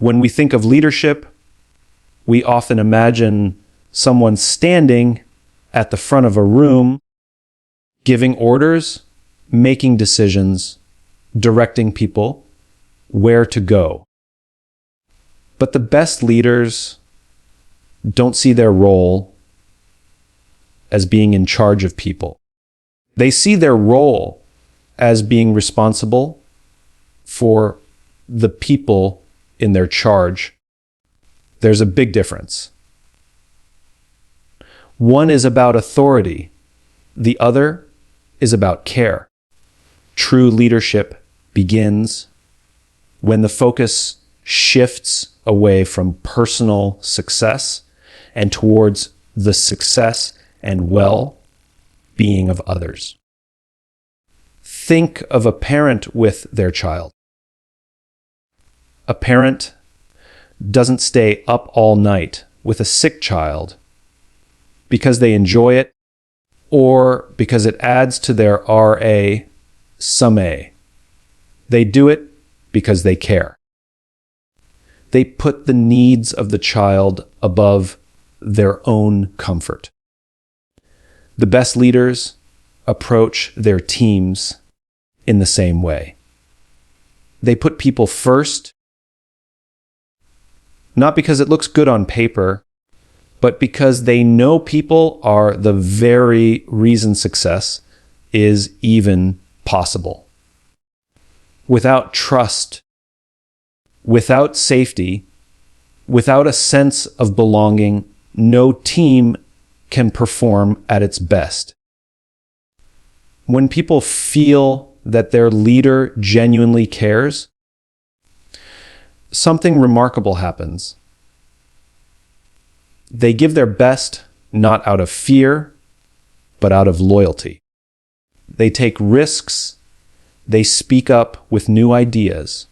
When we think of leadership, we often imagine someone standing at the front of a room, giving orders, making decisions, directing people where to go. But the best leaders don't see their role as being in charge of people. They see their role as being responsible for the people in their charge. There's a big difference. One is about authority. The other is about care. True leadership begins when the focus shifts away from personal success and towards the success and well-being of others. Think of a parent with their child. A parent doesn't stay up all night with a sick child because they enjoy it or because it adds to their RA some A. They do it because they care. They put the needs of the child above their own comfort. The best leaders approach their teams in the same way. They put people first, not because it looks good on paper, but because they know people are the very reason success is even possible. Without trust, without safety, without a sense of belonging, no team can perform at its best. When people feel that their leader genuinely cares, something remarkable happens. They give their best not out of fear, but out of loyalty. They take risks. They speak up with new ideas.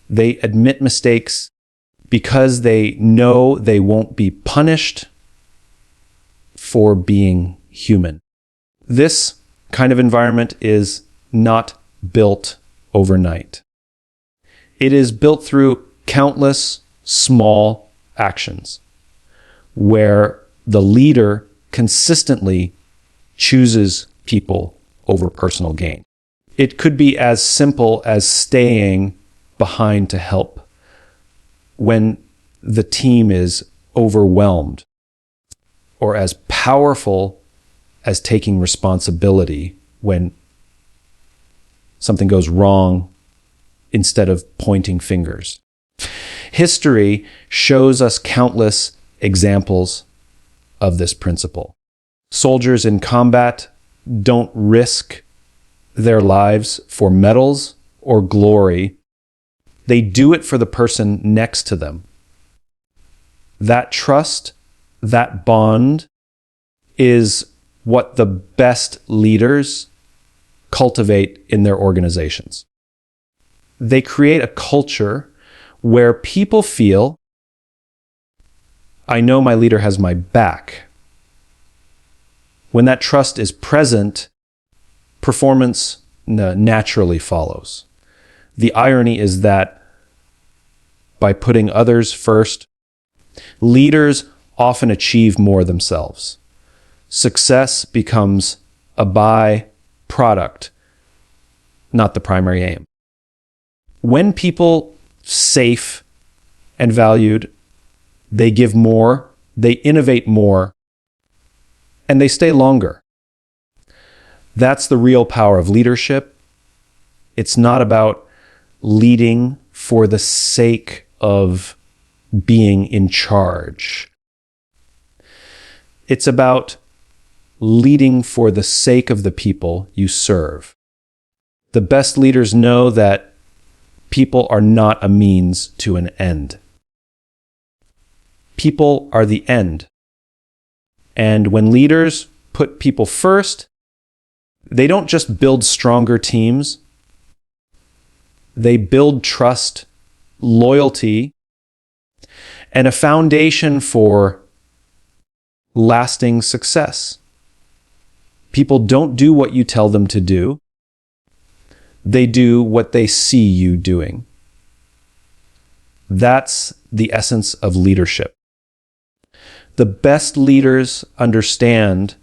They admit mistakes because they know they won't be punished for being human. This kind of environment is not built overnight. It is built through countless small actions where the leader consistently chooses people over personal gain. It could be as simple as staying behind to help when the team is overwhelmed, or as powerful as taking responsibility when something goes wrong instead of pointing fingers. History shows us countless examples of this principle. Soldiers in combat don't risk their lives for medals or glory. They do it for the person next to them. That trust, that bond, is what the best leaders cultivate in their organizations. They create a culture where people feel, I know my leader has my back. When that trust is present, performance naturally follows. The irony is that by putting others first, leaders often achieve more themselves. Success becomes a byproduct, not the primary aim. When people safe and valued, they give more, they innovate more, and they stay longer. That's the real power of leadership. It's not about leading for the sake of being in charge. It's about leading for the sake of the people you serve. The best leaders know that people are not a means to an end. People are the end. And when leaders put people first, they don't just build stronger teams. They build trust, loyalty, and a foundation for lasting success. People don't do what you tell them to do. They do what they see you doing. That's the essence of leadership. The best leaders understand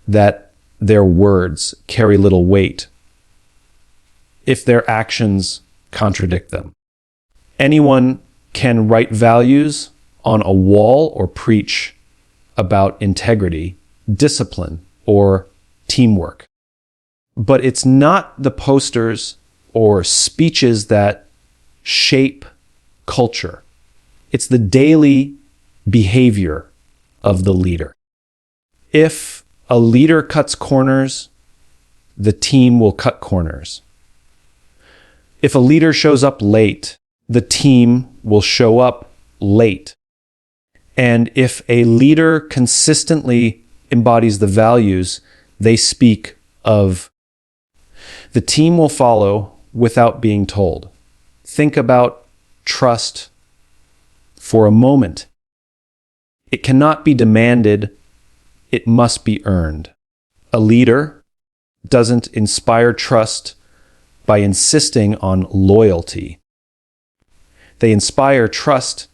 that their words carry little weight if their actions contradict them. Anyone can write values on a wall or preach about integrity, discipline, or teamwork. But it's not the posters or speeches that shape culture. It's the daily behavior of the leader. If a leader cuts corners, the team will cut corners. If a leader shows up late, the team will show up late. And if a leader consistently embodies the values they speak of, the team will follow without being told. Think about trust for a moment. It cannot be demanded, it must be earned. A leader doesn't inspire trust by insisting on loyalty. They inspire trust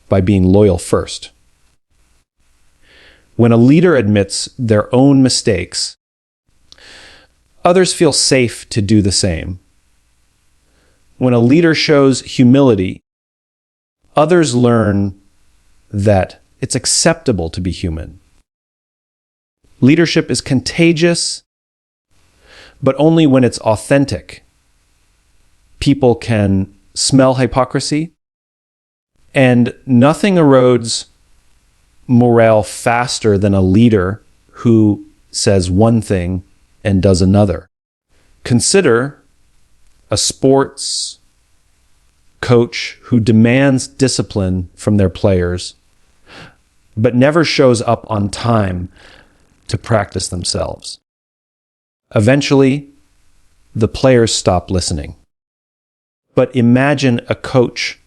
by being loyal first. When a leader admits their own mistakes, others feel safe to do the same. When a leader shows humility, others learn that it's acceptable to be human. Leadership is contagious, but only when it's authentic. People can smell hypocrisy, and nothing erodes morale faster than a leader who says one thing and does another. Consider a sports coach who demands discipline from their players, but never shows up on time to practice themselves. Eventually, the players stop listening. But imagine a coach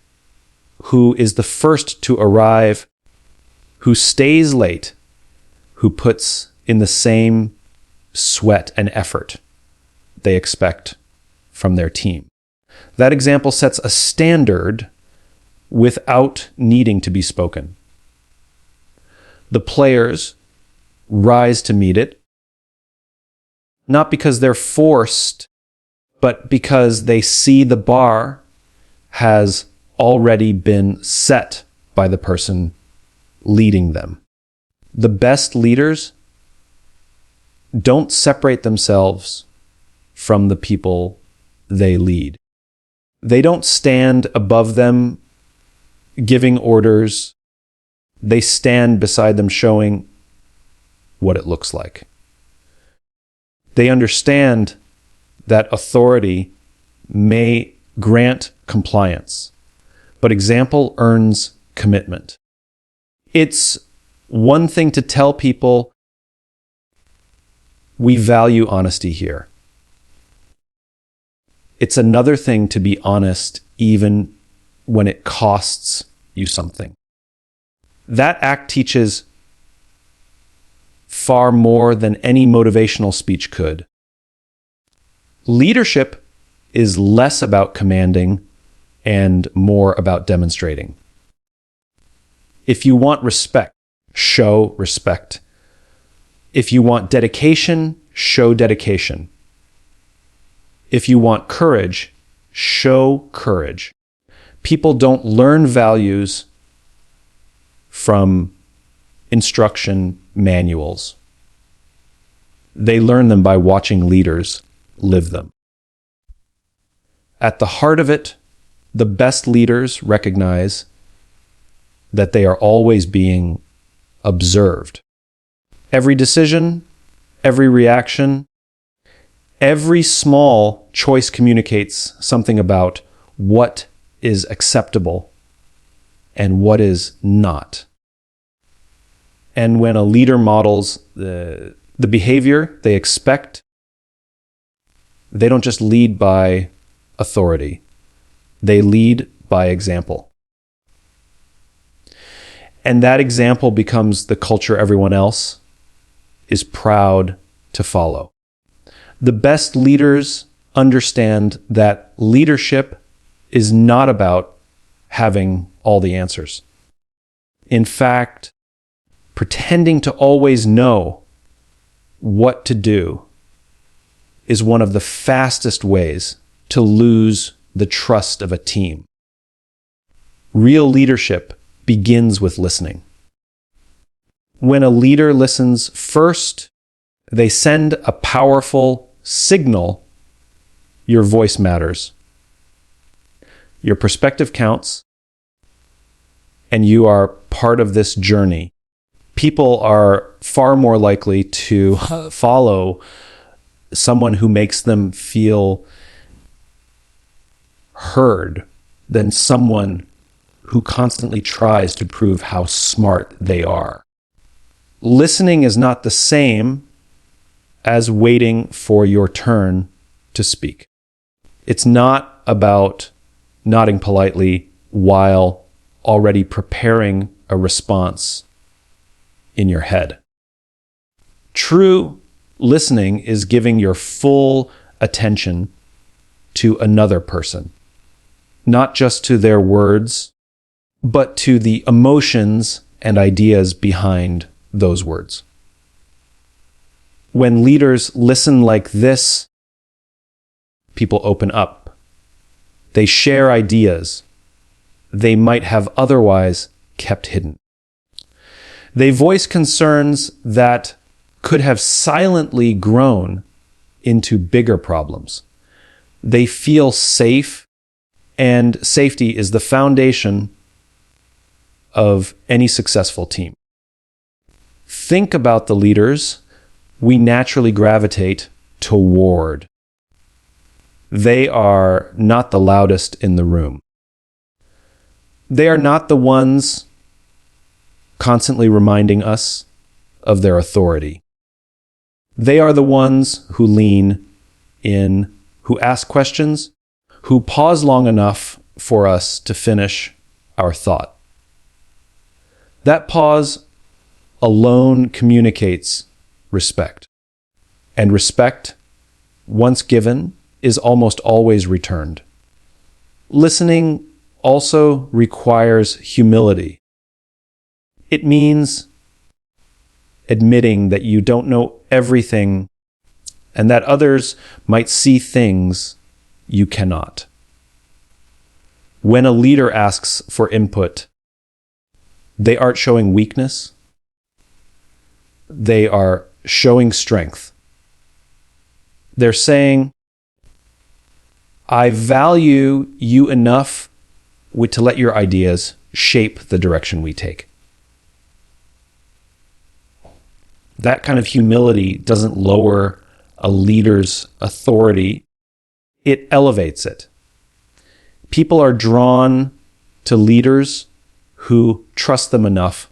who is the first to arrive, who stays late, who puts in the same sweat and effort they expect from their team. That example sets a standard without needing to be spoken. The players rise to meet it, not because they're forced, but because they see the bar has already been set by the person leading them. The best leaders don't separate themselves from the people they lead. They don't stand above them giving orders. They stand beside them showing what it looks like. They understand that authority may grant compliance, but example earns commitment. It's one thing to tell people, we value honesty here. It's another thing to be honest even when it costs you something. That act teaches far more than any motivational speech could. Leadership is less about commanding and more about demonstrating. If you want respect, show respect. If you want dedication, show dedication. If you want courage, show courage. People don't learn values from instruction manuals. They learn them by watching leaders live them. At the heart of it, the best leaders recognize that they are always being observed. Every decision, every reaction, every small choice communicates something about what is acceptable and what is not. And when a leader models the behavior they expect, they don't just lead by authority. They lead by example. And that example becomes the culture everyone else is proud to follow. The best leaders understand that leadership is not about having all the answers. In fact, pretending to always know what to do is one of the fastest ways to lose the trust of a team. Real leadership begins with listening. When a leader listens first, they send a powerful signal: your voice matters. Your perspective counts, and you are part of this journey. People are far more likely to follow someone who makes them feel heard than someone who constantly tries to prove how smart they are. Listening is not the same as waiting for your turn to speak. It's not about nodding politely while already preparing a response in your head. True listening is giving your full attention to another person, not just to their words, but to the emotions and ideas behind those words. When leaders listen like this, people open up. They share ideas they might have otherwise kept hidden. They voice concerns that could have silently grown into bigger problems. They feel safe, and safety is the foundation of any successful team. Think about the leaders we naturally gravitate toward. They are not the loudest in the room. They are not the ones constantly reminding us of their authority. They are the ones who lean in, who ask questions, who pause long enough for us to finish our thought. That pause alone communicates respect. And respect, once given, is almost always returned. Listening also requires humility. It means admitting that you don't know everything and that others might see things you cannot. When a leader asks for input, they aren't showing weakness. They are showing strength. They're saying, I value you enough to let your ideas shape the direction we take. That kind of humility doesn't lower a leader's authority, it elevates it. People are drawn to leaders who trust them enough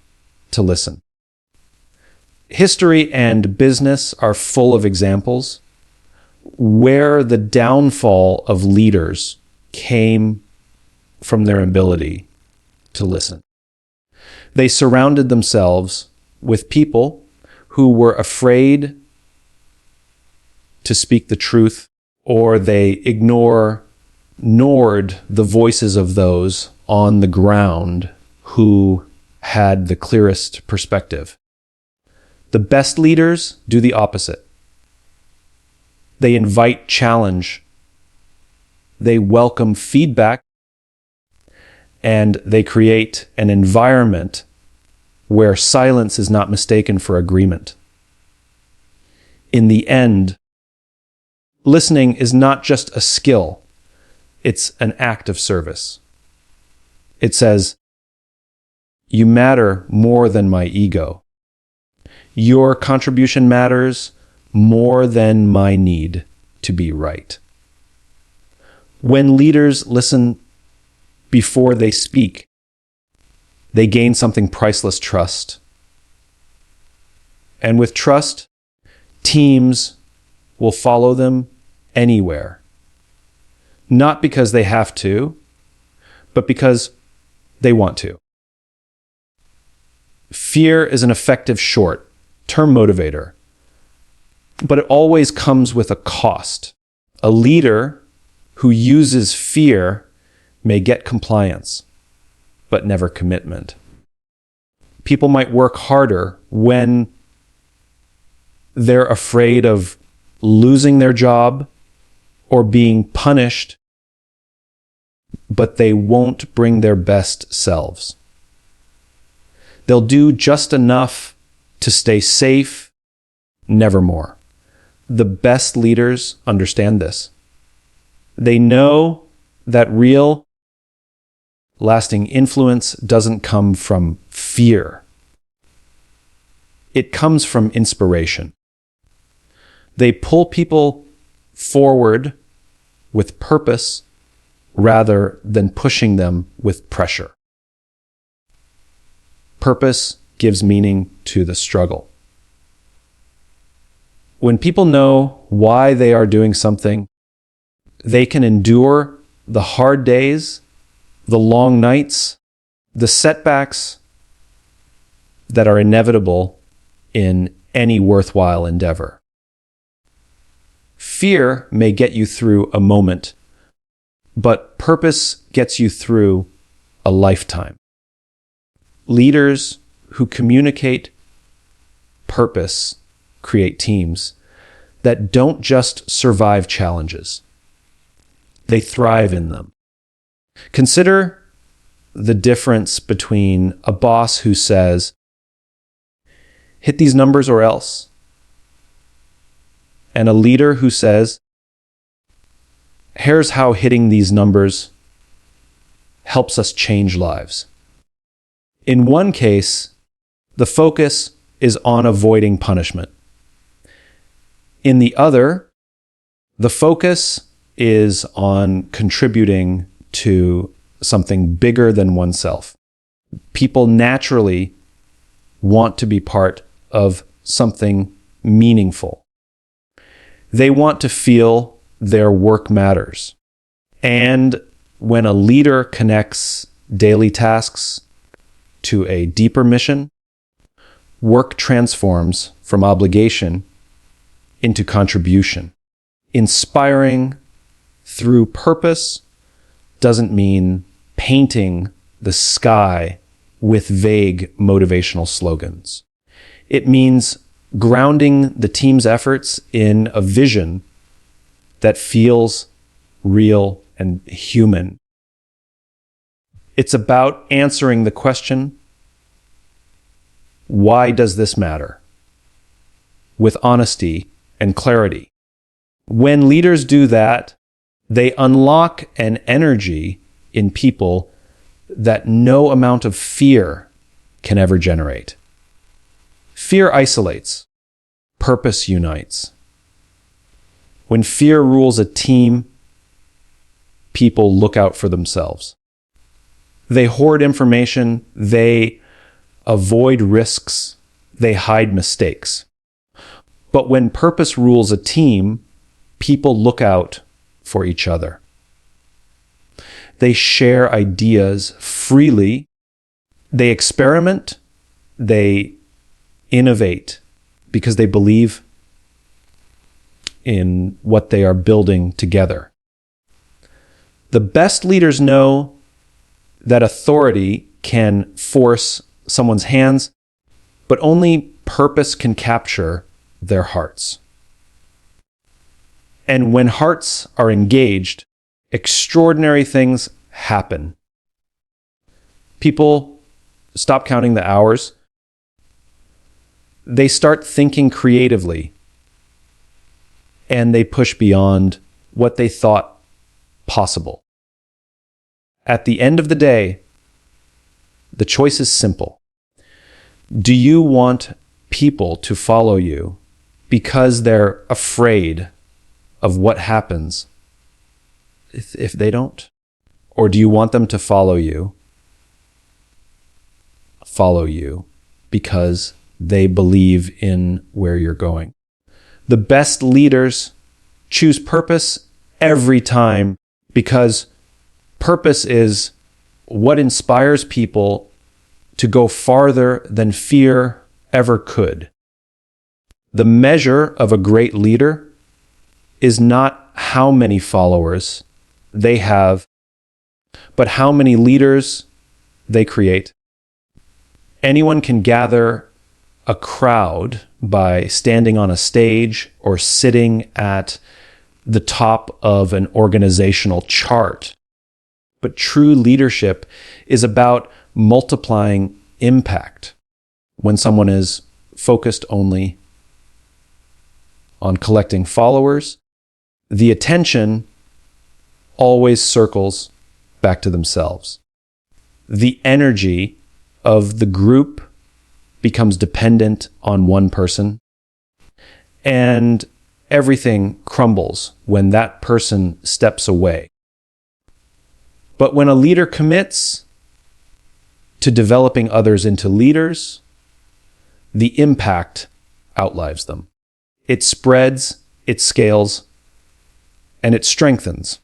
to listen. History and business are full of examples where the downfall of leaders came from their ability to listen. They surrounded themselves with people who were afraid to speak the truth, or they ignored the voices of those on the ground who had the clearest perspective. The best leaders do the opposite. They invite challenge. They welcome feedback, and they create an environment where silence is not mistaken for agreement. In the end, listening is not just a skill, it's an act of service. It says, you matter more than my ego. Your contribution matters more than my need to be right. When leaders listen before they speak, they gain something priceless: trust. And with trust, teams will follow them anywhere. Not because they have to, but because they want to. Fear is an effective short-term motivator, but it always comes with a cost. A leader who uses fear may get compliance, but never commitment. People might work harder when they're afraid of losing their job or being punished, but they won't bring their best selves. They'll do just enough to stay safe, never more. The best leaders understand this. They know that real, lasting influence doesn't come from fear. It comes from inspiration. They pull people forward with purpose rather than pushing them with pressure. Purpose gives meaning to the struggle. When people know why they are doing something, they can endure the hard days, the long nights, the setbacks that are inevitable in any worthwhile endeavor. Fear may get you through a moment, but purpose gets you through a lifetime. Leaders who communicate purpose create teams that don't just survive challenges. They thrive in them. Consider the difference between a boss who says, "Hit these numbers or else," and a leader who says, "Here's how hitting these numbers helps us change lives." In one case, the focus is on avoiding punishment. In the other, the focus is on contributing to something bigger than oneself. People naturally want to be part of something meaningful. They want to feel their work matters. And when a leader connects daily tasks to a deeper mission, work transforms from obligation into contribution. Inspiring through purpose doesn't mean painting the sky with vague motivational slogans. It means grounding the team's efforts in a vision that feels real and human. It's about answering the question, why does this matter? With honesty and clarity. When leaders do that, they unlock an energy in people that no amount of fear can ever generate. Fear isolates. Purpose unites. When fear rules a team, people look out for themselves. They hoard information, they avoid risks, they hide mistakes. But when purpose rules a team, people look out for each other. They share ideas freely, they experiment, they innovate because they believe in what they are building together. The best leaders know that authority can force someone's hands, but only purpose can capture their hearts. And when hearts are engaged, extraordinary things happen. People stop counting the hours. They start thinking creatively, and they push beyond what they thought possible. At the end of the day, the choice is simple. Do you want people to follow you because they're afraid of what happens if they don't? Or do you want them to follow you because they believe in where you're going? The best leaders choose purpose every time because purpose is what inspires people to go farther than fear ever could. The measure of a great leader is not how many followers they have, but how many leaders they create. Anyone can gather a crowd by standing on a stage or sitting at the top of an organizational chart. But true leadership is about multiplying impact. When someone is focused only on collecting followers, the attention always circles back to themselves. The energy of the group becomes dependent on one person, and everything crumbles when that person steps away. But when a leader commits to developing others into leaders, the impact outlives them. It spreads, it scales, and it strengthens.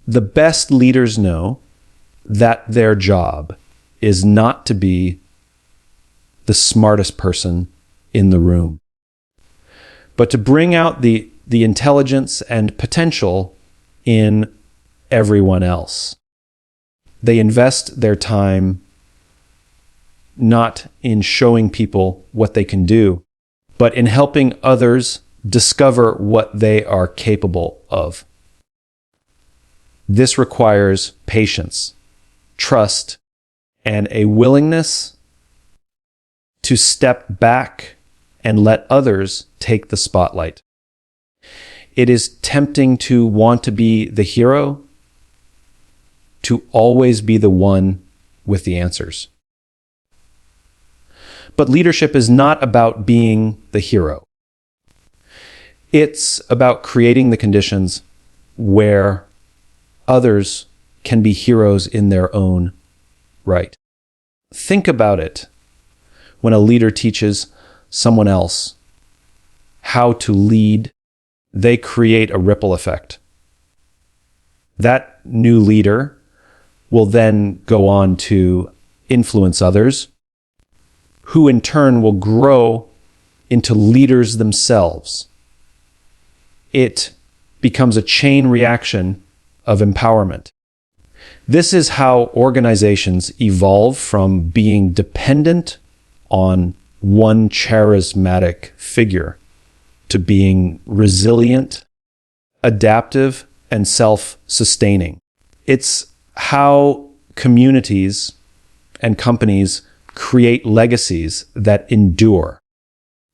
The best leaders know that their job is not to be the smartest person in the room, but to bring out the intelligence and potential in everyone else. They invest their time not in showing people what they can do, but in helping others discover what they are capable of. This requires patience, trust, and a willingness to step back and let others take the spotlight. It is tempting to want to be the hero, to always be the one with the answers. But leadership is not about being the hero. It's about creating the conditions where others can be heroes in their own right. Think about it when a leader teaches someone else how to lead. They create a ripple effect. That new leader will then go on to influence others, who in turn will grow into leaders themselves. It becomes a chain reaction of empowerment. This is how organizations evolve from being dependent on one charismatic figure to being resilient, adaptive, and self-sustaining. It's how communities and companies create legacies that endure.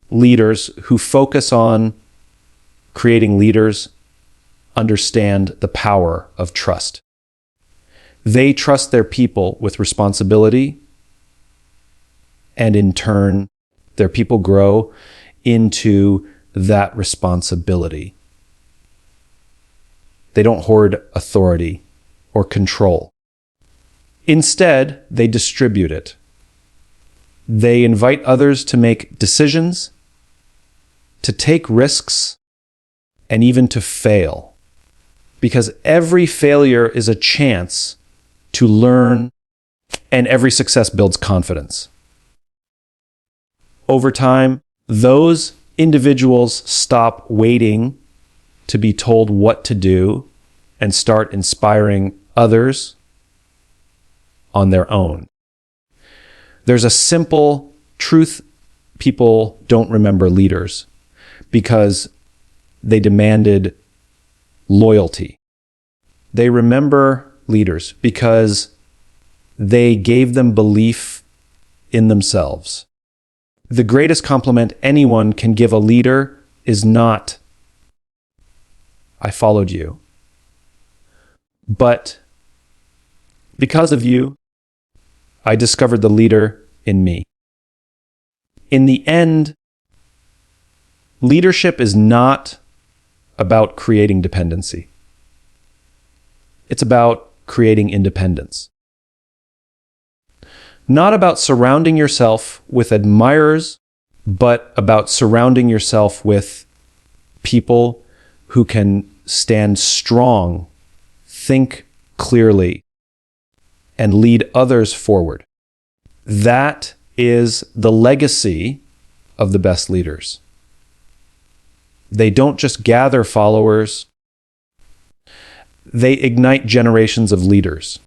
Leaders who focus on creating leaders understand the power of trust. They trust their people with responsibility, and in turn, their people grow into that responsibility. They don't hoard authority or control. Instead, they distribute it. They invite others to make decisions, to take risks, and even to fail. Because every failure is a chance to learn, and every success builds confidence. Over time, those individuals stop waiting to be told what to do and start inspiring others on their own. There's a simple truth: people don't remember leaders because they demanded loyalty. They remember leaders because they gave them belief in themselves. The greatest compliment anyone can give a leader is not, "I followed you," but, "Because of you, I discovered the leader in me." In the end, leadership is not about creating dependency. It's about creating independence. Not about surrounding yourself with admirers, but about surrounding yourself with people who can stand strong, think clearly, and lead others forward. That is the legacy of the best leaders. They don't just gather followers, they ignite generations of leaders.